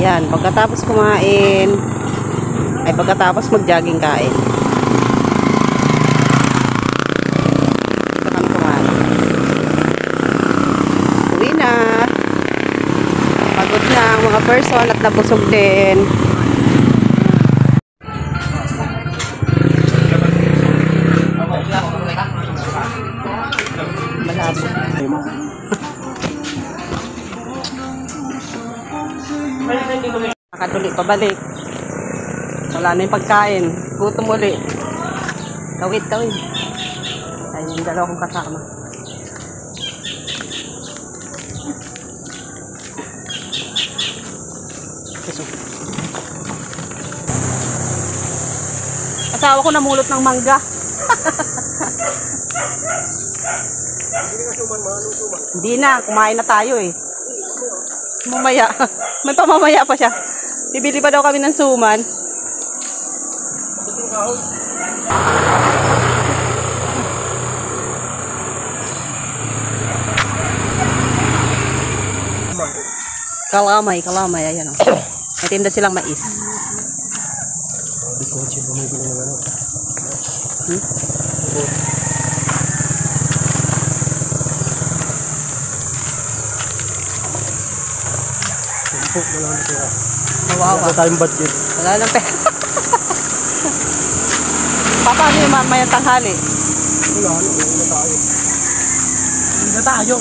Ayan, pagkatapos kumain, ay pagkatapos mag-jogging kain. Dito kami kumain. Uwi na. Pagod na ang mga person at nabusog din. Malabo. Nakatuli pabalik. Wala na yung pagkain. Gutom uli. Tawid. Ay, yung dalawa kong kasama. Asawa ko namulot ng mangga. Hindi na, kumain na tayo eh. Mamaya. May pamamaya pa siya. Bibili pa daw kami ng suman. Kalamay. Ayan o. May tinda silang mais. Wala tayong budget. Wala lang pera. Paano yung mamayang tanghali? Wala tayo. Hindi na tayo.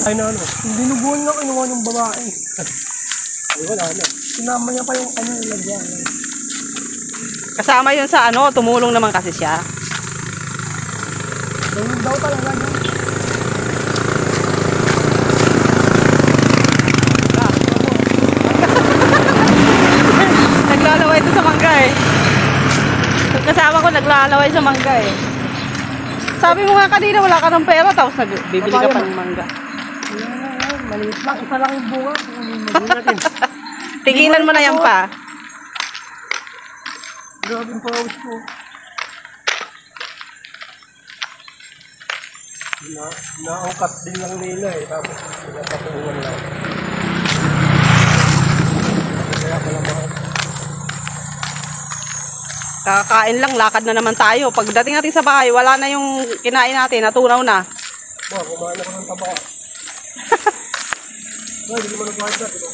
Hindi nubuhan na kinuha ng babae. Ay, wala na. Sinama niya pa yung kanyang lagyan. Kasama yun sa ano, tumulong naman kasi siya. Ganyan daw talaga niya. Naglalaway ito sa mangga eh. Kasama ko naglalaway sa mangga eh. Sabi mo nga kanina wala ka ng pera tapos bibili ka pa ng mangga. Maliit lang. Isa lang yung bunga. Tigilan mo na yan pa. Grabe yung pawis ko. Naangkat din lang nila eh. Tapos pinapatuwan lang. Kaya pala mahal. Kakakain lang, lakad na naman tayo. Pagdating natin sa bahay, wala na yung kinain natin, natunaw na. Kumain ako ng taba. Hindi naman nagkahit na, diba?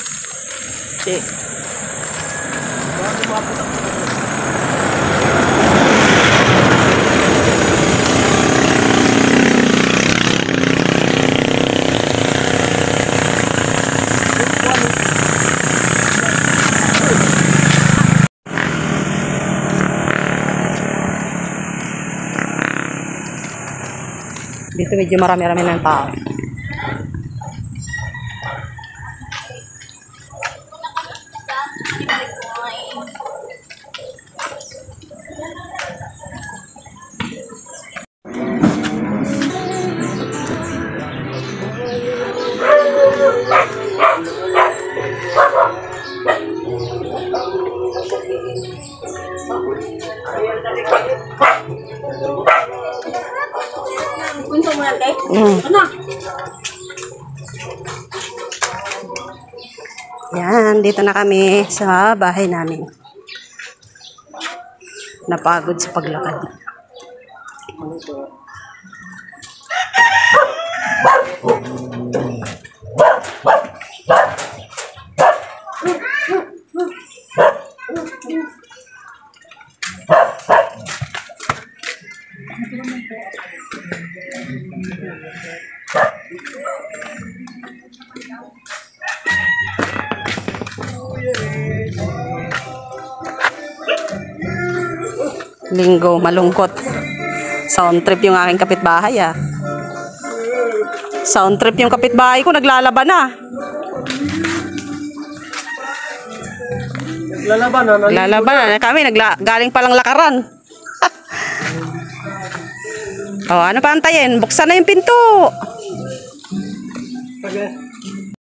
Hindi. Dito medyo marami-rami ng tao. Punta mo lang, guys. Ano? Yan, dito na kami sa bahay namin. Napagod sa paglakad. Linggo, malungkot. Sound trip yung aking kapitbahay ah. Sound trip yung kapitbahay ko, naglalaban na. Naglalaban na. Naglalaban na kami, galing palang lakaran. Oh, ano pa antayin? Buksan na yung pinto. Okay.